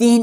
3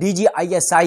DGISI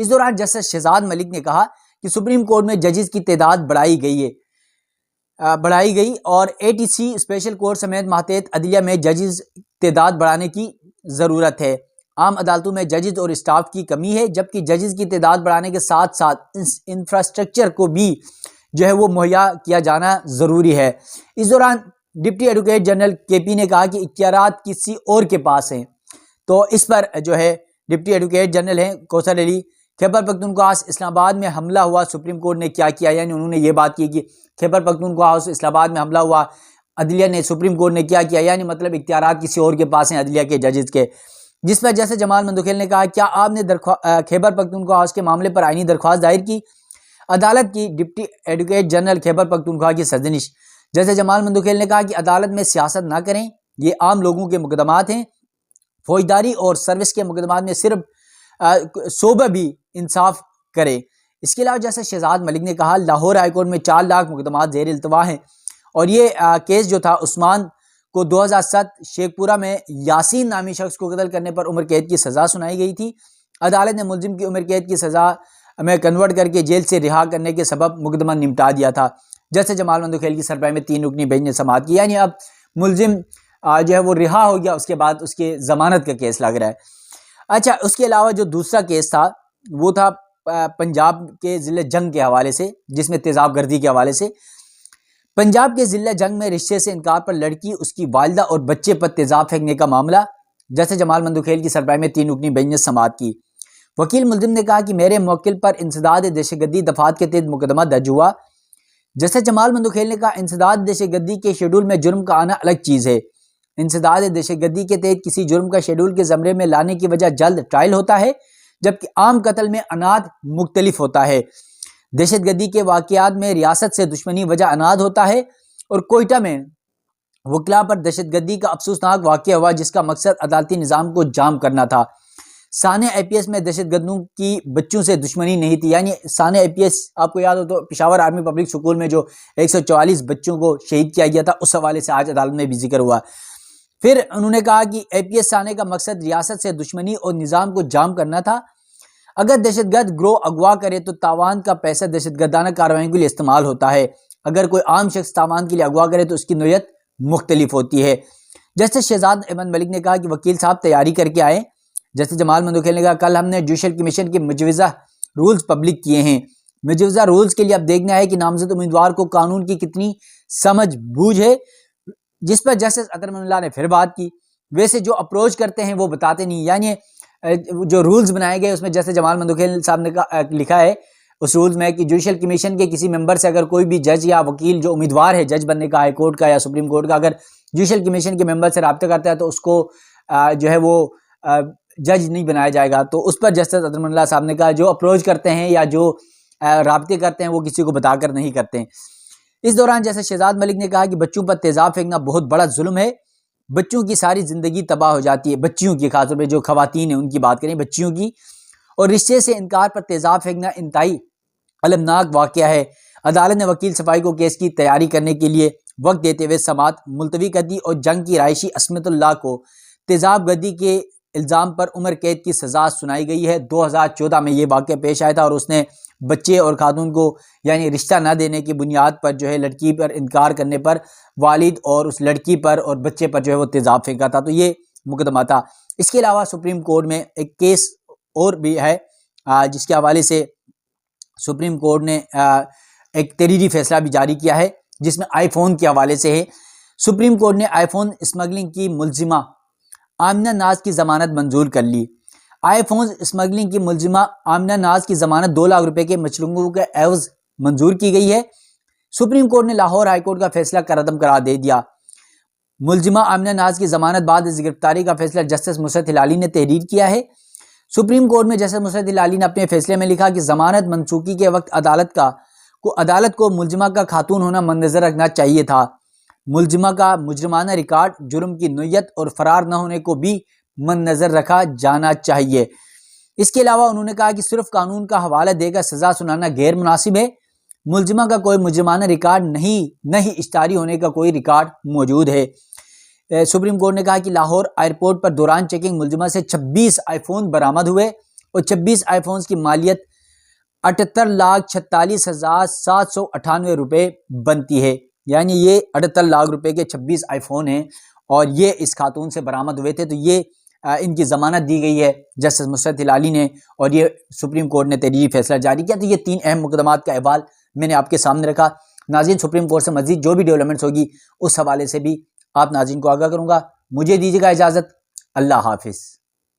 اس دوران justice Shahzad ملک نے کہا کہ سپریم کورٹ میں ججز کی تعداد بڑھائی گئی اور ATC اسپیشل کورٹ سمیت ماتحت عدلیہ میں ججز تعداد بڑھانے کی ضرورت ہے۔ عام عدالتوں میں ججز اور اسٹاف کی کمی ہے، جبکہ ججز کی تعداد بڑھانے کے ساتھ ساتھ انفراسٹرکچر کو بھی وہ مہیا کیا جانا ضروری ہے۔ اس دوران ڈپٹی ایڈوکیٹ جنرل KP نے کہا کہ اختیارات کسی اور کے پاس ہیں، تو اس پر ڈپٹی ایڈوکیٹ جنرل ہیں کوثر علی، خیبر پختونخوا اسلام آباد میں حملہ ہوا، سپریم کورٹ نے کیا کیا، یعنی انہوں نے یہ بات کی کہ خیبر پختونخوا اسلام آباد میں حملہ ہوا، عدلیہ نے سپریم کورٹ نے کیا کیا، یعنی مطلب اختیارات کسی اور کے پاس ہیں عدلیہ کے ججز کے، جس پر جیسے جمال مندوخیل نے کہا کیا آپ نے خیبر پختونخوا ہاؤس کے معاملے پر آئینی درخواست دائر کی؟ عدالت کی deputy advocate general Khyber Pakhtunkhwa کی سرزنش۔ جیسے جمال مندوخیل نے کہا کہ عدالت میں سیاست نہ کریں، یہ عام لوگوں کے مقدمات ہیں، فوجداری اور سروس کے مقدمات میں صرف صوبہ بھی انصاف کرے۔ اس کے علاوہ جیسے شہزاد ملک نے کہا لاہور ہائی کورٹ میں 4 لاکھ مقدمات زیر التوا ہیں، اور یہ کیس جو تھا عثمان کو 2007 شیخ پورہ میں یاسین نامی شخص کو قتل کرنے پر عمر قید کی سزا سنائی گئی تھی۔ عدالت نے ملزم کی عمر قید کی سزا میں کنورٹ کر کے جیل سے رہا کرنے کے سبب مقدمہ نمٹا دیا تھا۔ جیسے جمال مندوخیل کی سربراہی میں 3 رکنی بینچ نے سماعت کی، یعنی اب ملزم وہ رہا ہو گیا، اس کے بعد اس کے ضمانت کا کیس لگ رہا ہے۔ اچھا، اس کے علاوہ جو دوسرا کیس تھا وہ تھا پنجاب کے ضلع جنگ کے حوالے سے، جس میں تیزاب گردی کے حوالے سے پنجاب کے ضلع جنگ میں رشتے سے انکار پر لڑکی، اس کی والدہ اور بچے پر تیزاب پھینکنے کا معاملہ، جیسے جمال مندوخیل کی سربراہی میں 3 رکنی بینچ نے سماعت کی۔ وکیل ملزم نے کہا کہ میرے موکل پر انسداد دہشت گردی دفعات کے تحت مقدمہ درج ہوا۔ جیسے جمال مندوخیل نے کہا انسداد دہشت گردی کے شیڈول میں جرم کا آنا الگ چیز ہے۔ انسداد دہشت گردی کے تحت کسی جرم کا شیڈول کے زمرے میں لانے کی وجہ جلد ٹرائل ہوتا ہے، جبکہ عام قتل میں اناد مختلف ہوتا ہے۔ دہشت گردی کے واقعات میں ریاست سے دشمنی وجہ اناد ہوتا ہے، اور کوئٹہ میں وکلاء پر دہشت گردی کا افسوسناک واقعہ ہوا جس کا مقصد عدالتی نظام کو جام کرنا تھا۔ سانحہ IPS میں دہشت گردوں کی بچوں سے دشمنی نہیں تھی، یعنی سانحہ IPS آپ کو یاد ہو تو پشاور آرمی پبلک سکول میں جو 144 بچوں کو شہید کیا گیا تھا، اس حوالے سے آج عدالت میں بھی ذکر ہوا۔ پھر انہوں نے کہا کہ APS سانحہ کا مقصد ریاست سے دشمنی اور نظام کو جام کرنا تھا۔ اگر دہشت گرد گروہ اغوا کرے تو تاوان کا پیسہ دہشت گردانہ کارروائیوں کے لیے استعمال ہوتا ہے، اگر کوئی عام شخص تاوان کے لیے اغوا کرے تو اس کی نوعیت مختلف ہوتی ہے۔ جسٹس شہزاد احمد ملک نے کہا کہ وکیل صاحب تیاری کر کے آئے۔ جسٹس جمال مندوخیل نے کہا کل ہم نے جوڈیشل کمیشن کے مجوزہ رولز پبلک کیے ہیں، مجوزہ رولز کے لیے اب دیکھنا ہے کہ نامزد امیدوار کو قانون کی کتنی سمجھ بوجھ ہے، جس پر جسٹس اطہر من اللہ نے پھر بات کی۔ ویسے جو اپروچ کرتے ہیں وہ بتاتے نہیں، یعنی جو رولز بنائے گئے اس میں جیسے جمال مندوخیل صاحب نے لکھا ہے اس رولز میں کہ جوڈیشل کمیشن کے کسی ممبر سے اگر کوئی بھی جج یا وکیل جو امیدوار ہے جج بننے کا ہائی کورٹ کا یا سپریم کورٹ کا، اگر جوڈیشل کمیشن کے ممبر سے رابطہ کرتا ہے تو اس کو وہ جج نہیں بنایا جائے گا۔ تو اس پر جسٹس اطہر من اللہ صاحب نے کہا جو اپروچ کرتے ہیں یا جو رابطے کرتے ہیں وہ کسی کو بتا کر نہیں کرتے ہیں۔ اس دوران جیسے شہزاد ملک نے کہا کہ بچوں پر تیزاب پھینکنا بہت بڑا ظلم ہے، بچوں کی ساری زندگی تباہ ہو جاتی ہے، بچیوں کی، خاص طور پہ جو خواتین ہیں ان کی بات کریں، بچیوں کی، اور رشتے سے انکار پر تیزاب پھینکنا انتہائی المناک واقعہ ہے۔ عدالت نے وکیل صفائی کو کیس کی تیاری کرنے کے لیے وقت دیتے ہوئے سماعت ملتوی کر دی، اور جنگ کی رہائشی عصمت اللہ کو تیزاب گردی کے الزام پر عمر قید کی سزا سنائی گئی ہے۔ 2014 میں یہ واقعہ پیش آیا تھا، اور اس نے بچے اور خاتون کو یعنی رشتہ نہ دینے کی بنیاد پر لڑکی پر انکار کرنے پر والد اور اس لڑکی پر اور بچے پر وہ تیزاب پھینکا تھا، تو یہ مقدمہ تھا۔ اس کے علاوہ سپریم کورٹ میں ایک کیس اور بھی ہے جس کے حوالے سے سپریم کورٹ نے ایک تحریری فیصلہ بھی جاری کیا ہے، جس میں آئی فون کے حوالے سے ہے۔ سپریم کورٹ نے آئی فون اسمگلنگ کی ملزمہ آمنہ ناز کی ضمانت منظور کر لی۔ آئی فون اسمگلنگ کی ملزمہ آمنہ ناز کی ضمانت 2 لاکھ روپے کے مچلوگوں کے عوض منظور کی گئی ہے۔ سپریم کورٹ نے لاہور ہائی کورٹ کا فیصلہ کردم قرار دے دیا۔ ملزمہ آمنہ ناز کی ضمانت بعد از گرفتاری کا فیصلہ جسٹس مسرت ہلالی نے تحریر کیا ہے۔ سپریم کورٹ میں جسٹس مسرت ہلالی نے اپنے فیصلے میں لکھا کہ ضمانت منسوخی کے وقت عدالت کو ملزمہ کا خاتون ہونا مد نظر رکھنا چاہیے تھا۔ ملزمہ کا مجرمانہ ریکارڈ، جرم کی نوعیت اور فرار نہ ہونے کو بھی مد نظر رکھا جانا چاہیے۔ اس کے علاوہ انہوں نے کہا کہ صرف قانون کا حوالہ دے کر سزا سنانا غیر مناسب ہے۔ ملزمہ کا کوئی مجرمانہ ریکارڈ نہ ہی اشتہاری ہونے کا کوئی ریکارڈ موجود ہے۔ سپریم کورٹ نے کہا کہ لاہور ایئرپورٹ پر دوران چیکنگ ملزمہ سے 26 آئی فون برآمد ہوئے، اور 26 آئی فونز کی مالیت 78,46,798 روپے بنتی ہے۔ یعنی یہ 78 لاکھ روپے کے 26 آئی فون ہیں اور یہ اس خاتون سے برآمد ہوئے تھے، تو یہ ان کی ضمانت دی گئی ہے جسٹس مسرت ہلالی نے، اور یہ سپریم کورٹ نے تحریری فیصلہ جاری کیا۔ تو یہ 3 اہم مقدمات کا احوال میں نے آپ کے سامنے رکھا۔ ناظرین، سپریم کورٹ سے مزید جو بھی ڈیولپمنٹس ہوگی اس حوالے سے بھی آپ ناظرین کو آگاہ کروں گا۔ مجھے دیجیے گا اجازت، اللہ حافظ۔